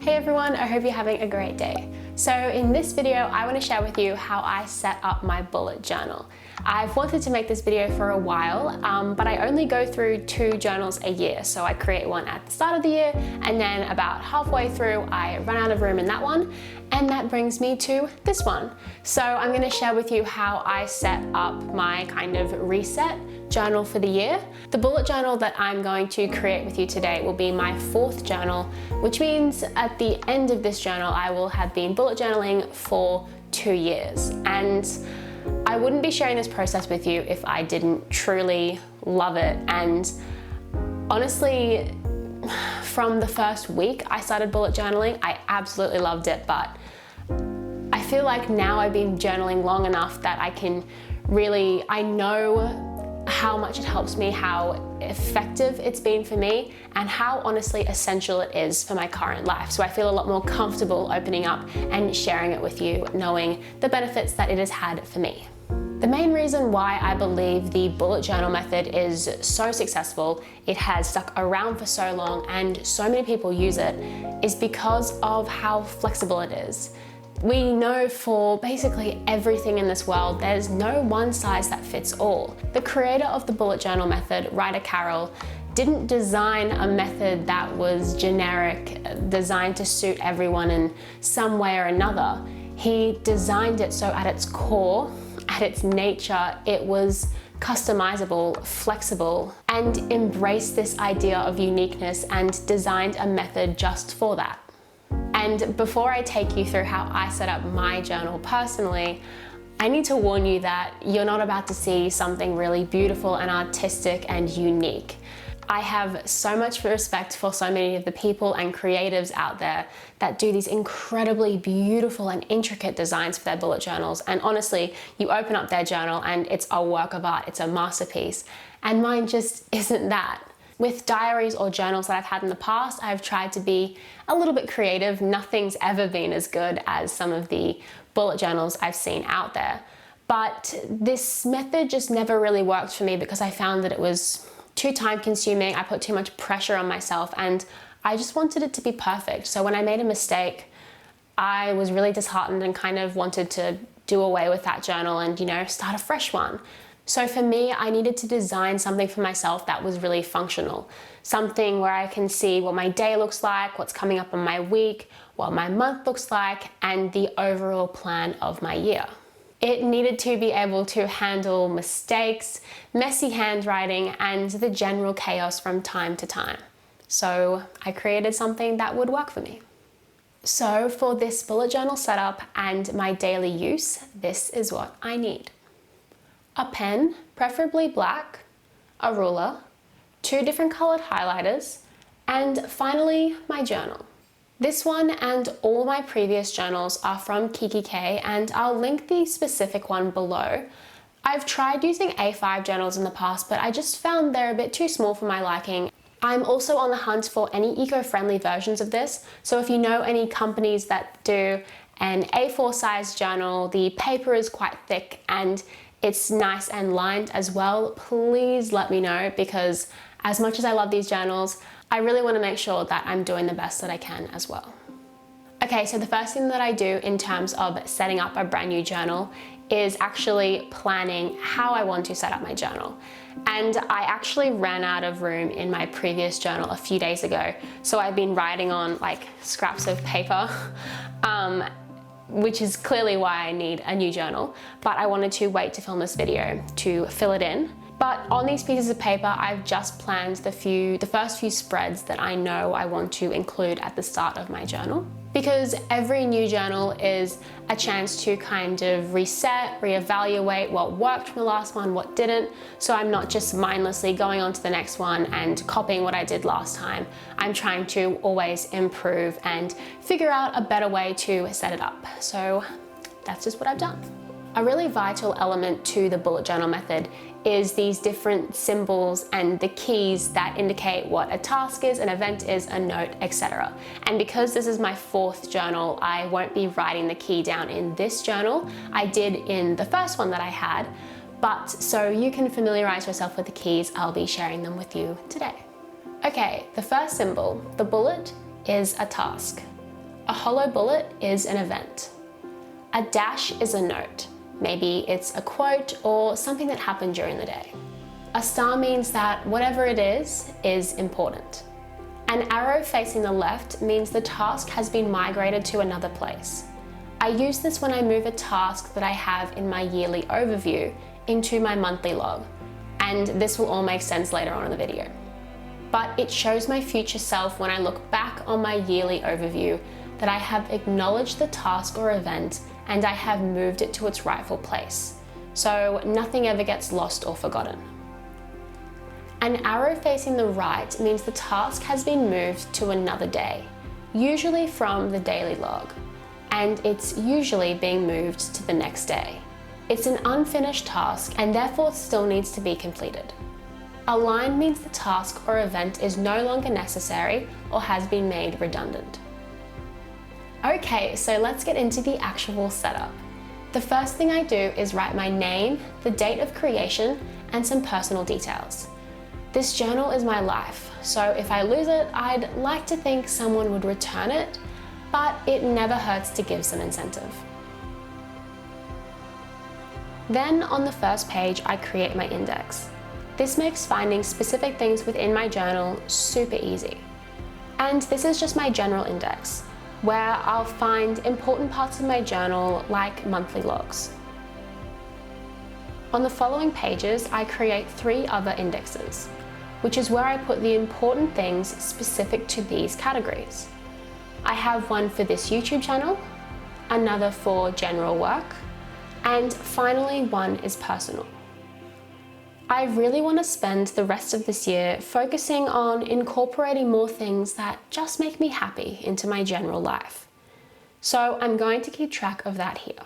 Hey everyone, I hope you're having a great day. So in this video, I want to share with you how I set up my bullet journal. I've wanted to make this video for a while, but I only go through 2 journals a year. So I create one at the start of the year, and then about halfway through, I run out of room in that one. And that brings me to this one. So I'm going to share with you how I set up my kind of reset journal for the year. The bullet journal that I'm going to create with you today will be my 4th journal, which means at the end of this journal, I will have been bullet journaling for 2 years. And I wouldn't be sharing this process with you if I didn't truly love it. And honestly, from the first week I started bullet journaling, I absolutely loved it, but I feel like now I've been journaling long enough that I know how much it helps me, how effective it's been for me, and how honestly essential it is for my current life. So I feel a lot more comfortable opening up and sharing it with you, knowing the benefits that it has had for me. The main reason why I believe the bullet journal method is so successful, it has stuck around for so long and so many people use it, is because of how flexible it is. We know for basically everything in this world, there's no one size that fits all. The creator of the bullet journal method, Ryder Carroll, didn't design a method that was generic, designed to suit everyone in some way or another. He designed it so at its core, at its nature, it was customizable, flexible, and embraced this idea of uniqueness and designed a method just for that. And before I take you through how I set up my journal personally, I need to warn you that you're not about to see something really beautiful and artistic and unique. I have so much respect for so many of the people and creatives out there that do these incredibly beautiful and intricate designs for their bullet journals. And honestly, you open up their journal and it's a work of art, it's a masterpiece. And mine just isn't that. With diaries or journals that I've had in the past, I've tried to be a little bit creative. Nothing's ever been as good as some of the bullet journals I've seen out there. But this method just never really worked for me because I found that it was too time consuming. I put too much pressure on myself and I just wanted it to be perfect. So when I made a mistake, I was really disheartened and kind of wanted to do away with that journal and, start a fresh one. So for me, I needed to design something for myself that was really functional. Something where I can see what my day looks like, what's coming up on my week, what my month looks like, and the overall plan of my year. It needed to be able to handle mistakes, messy handwriting, and the general chaos from time to time. So I created something that would work for me. So for this bullet journal setup and my daily use, this is what I need. A pen, preferably black, a ruler, 2 different colored highlighters, and finally my journal. This one and all my previous journals are from Kikki.K, and I'll link the specific one below. I've tried using A5 journals in the past, but I just found they're a bit too small for my liking. I'm also on the hunt for any eco-friendly versions of this, so if you know any companies that do an A4 size journal, the paper is quite thick and it's nice and lined as well, please let me know, because as much as I love these journals, I really want to make sure that I'm doing the best that I can as well. Okay, so the first thing that I do in terms of setting up a brand new journal is actually planning how I want to set up my journal. And I actually ran out of room in my previous journal a few days ago, so I've been writing on like scraps of paper. Which is clearly why I need a new journal, but I wanted to wait to film this video to fill it in. But on these pieces of paper, I've just planned the first few spreads that I know I want to include at the start of my journal. Because every new journal is a chance to kind of reset, reevaluate what worked from the last one, what didn't. So I'm not just mindlessly going on to the next one and copying what I did last time. I'm trying to always improve and figure out a better way to set it up. So that's just what I've done. A really vital element to the bullet journal method is these different symbols and the keys that indicate what a task is, an event is, a note, etc. And because this is my 4th journal, I won't be writing the key down in this journal. I did in the first one that I had, but so you can familiarize yourself with the keys, I'll be sharing them with you today. Okay, the first symbol, the bullet, is a task. A hollow bullet is an event. A dash is a note. Maybe it's a quote or something that happened during the day. A star means that whatever it is important. An arrow facing the left means the task has been migrated to another place. I use this when I move a task that I have in my yearly overview into my monthly log, and this will all make sense later on in the video. But it shows my future self when I look back on my yearly overview that I have acknowledged the task or event and I have moved it to its rightful place, so nothing ever gets lost or forgotten. An arrow facing the right means the task has been moved to another day, usually from the daily log, and it's usually being moved to the next day. It's an unfinished task and therefore still needs to be completed. A line means the task or event is no longer necessary or has been made redundant. Okay, so let's get into the actual setup. The first thing I do is write my name, the date of creation, and some personal details. This journal is my life, so if I lose it, I'd like to think someone would return it, but it never hurts to give some incentive. Then on the first page, I create my index. This makes finding specific things within my journal super easy. And this is just my general index, where I'll find important parts of my journal like monthly logs. On the following pages, I create 3 other indexes, which is where I put the important things specific to these categories. I have one for this YouTube channel, another for general work, and finally one is personal. I really want to spend the rest of this year focusing on incorporating more things that just make me happy into my general life. So I'm going to keep track of that here.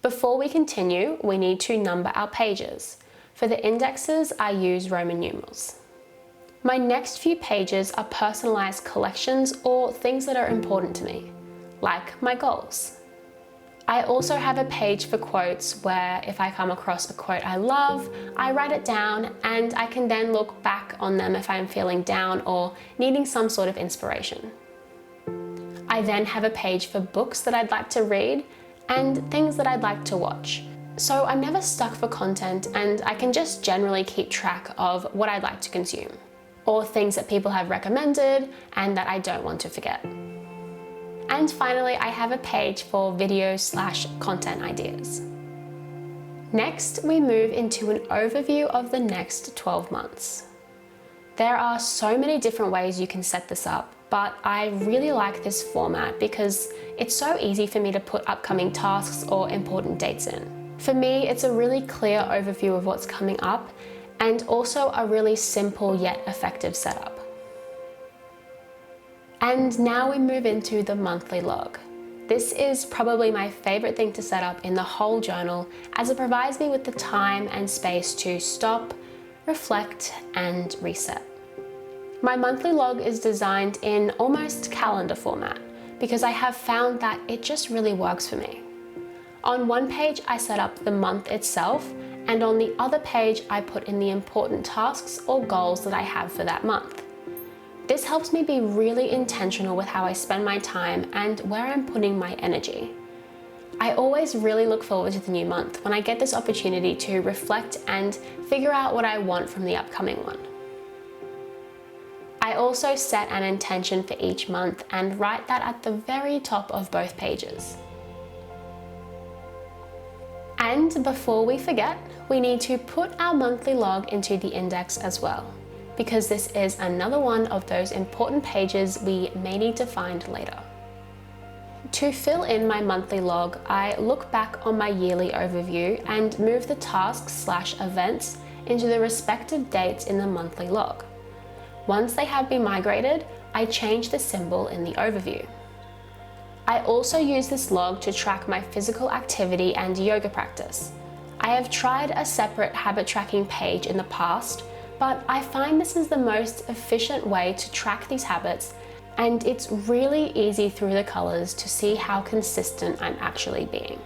Before we continue, we need to number our pages. For the indexes, I use Roman numerals. My next few pages are personalized collections or things that are important to me, like my goals. I also have a page for quotes where if I come across a quote I love, I write it down and I can then look back on them if I'm feeling down or needing some sort of inspiration. I then have a page for books that I'd like to read and things that I'd like to watch. So I'm never stuck for content and I can just generally keep track of what I'd like to consume, or things that people have recommended and that I don't want to forget. And finally, I have a page for video/content ideas. Next, we move into an overview of the next 12 months. There are so many different ways you can set this up, but I really like this format because it's so easy for me to put upcoming tasks or important dates in. For me, it's a really clear overview of what's coming up and also a really simple yet effective setup. And now we move into the monthly log. This is probably my favorite thing to set up in the whole journal as it provides me with the time and space to stop, reflect, and reset. My monthly log is designed in almost calendar format because I have found that it just really works for me. On one page, I set up the month itself, and on the other page, I put in the important tasks or goals that I have for that month. This helps me be really intentional with how I spend my time and where I'm putting my energy. I always really look forward to the new month when I get this opportunity to reflect and figure out what I want from the upcoming one. I also set an intention for each month and write that at the very top of both pages. And before we forget, we need to put our monthly log into the index as well, because this is another one of those important pages we may need to find later. To fill in my monthly log, I look back on my yearly overview and move the tasks/events into the respective dates in the monthly log. Once they have been migrated, I change the symbol in the overview. I also use this log to track my physical activity and yoga practice. I have tried a separate habit tracking page in the past, but I find this is the most efficient way to track these habits, and it's really easy through the colors to see how consistent I'm actually being.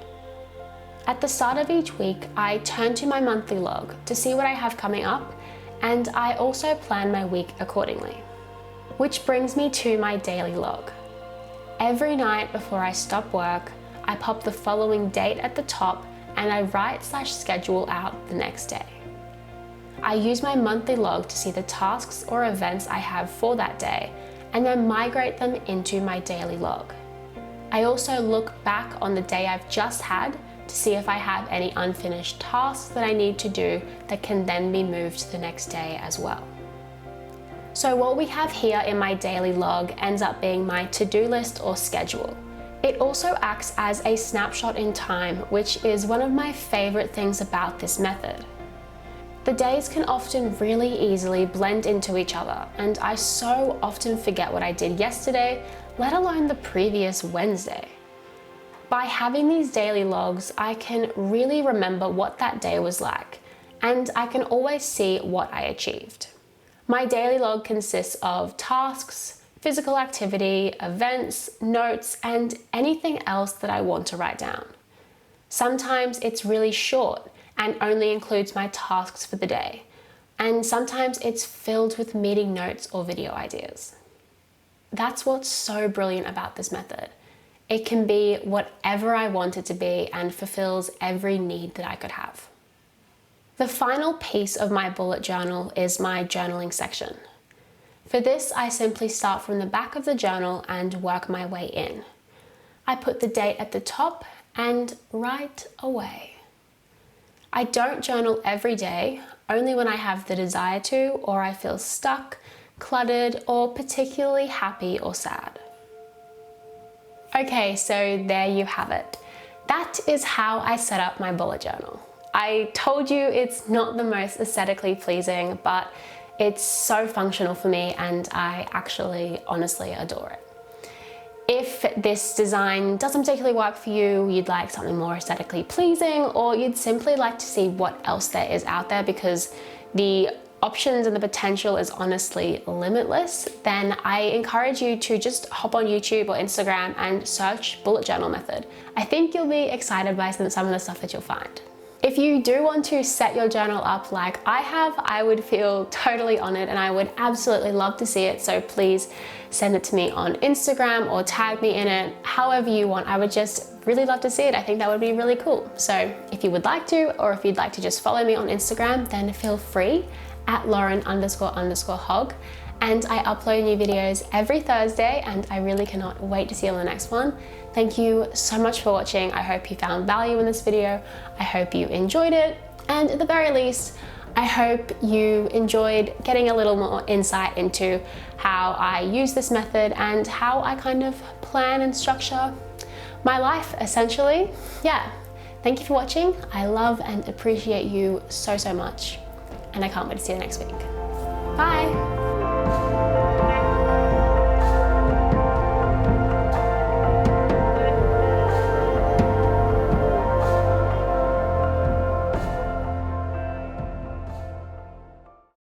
At the start of each week, I turn to my monthly log to see what I have coming up, and I also plan my week accordingly. Which brings me to my daily log. every night before I stop work, I pop the following date at the top and I write/schedule out the next day. I use my monthly log to see the tasks or events I have for that day and then migrate them into my daily log. I also look back on the day I've just had to see if I have any unfinished tasks that I need to do that can then be moved to the next day as well. So what we have here in my daily log ends up being my to-do list or schedule. It also acts as a snapshot in time, which is one of my favorite things about this method. The days can often really easily blend into each other, and I so often forget what I did yesterday, let alone the previous Wednesday. By having these daily logs, I can really remember what that day was like, and I can always see what I achieved. My daily log consists of tasks, physical activity, events, notes, and anything else that I want to write down. Sometimes it's really short and only includes my tasks for the day, and sometimes it's filled with meeting notes or video ideas. That's what's so brilliant about this method. It can be whatever I want it to be and fulfills every need that I could have. The final piece of my bullet journal is my journaling section. For this, I simply start from the back of the journal and work my way in. I put the date at the top and write away. I don't journal every day, only when I have the desire to, or I feel stuck, cluttered, or particularly happy or sad. Okay, so there you have it. That is how I set up my bullet journal. I told you it's not the most aesthetically pleasing, but it's so functional for me and I actually honestly adore it. If this design doesn't particularly work for you, you'd like something more aesthetically pleasing, or you'd simply like to see what else there is out there because the options and the potential is honestly limitless, then I encourage you to just hop on YouTube or Instagram and search bullet journal method. I think you'll be excited by some of the stuff that you'll find. If you do want to set your journal up like I have, I would feel totally honored and I would absolutely love to see it. So please send it to me on Instagram or tag me in it, however you want. I would just really love to see it. I think that would be really cool. So if you would like to, or if you'd like to just follow me on Instagram, then feel free at Lauren__hog. And I upload new videos every Thursday and I really cannot wait to see you on the next one. Thank you so much for watching. I hope you found value in this video. I hope you enjoyed it. And at the very least, I hope you enjoyed getting a little more insight into how I use this method and how I kind of plan and structure my life, essentially. Yeah, thank you for watching. I love and appreciate you so, so much. And I can't wait to see you next week. Bye.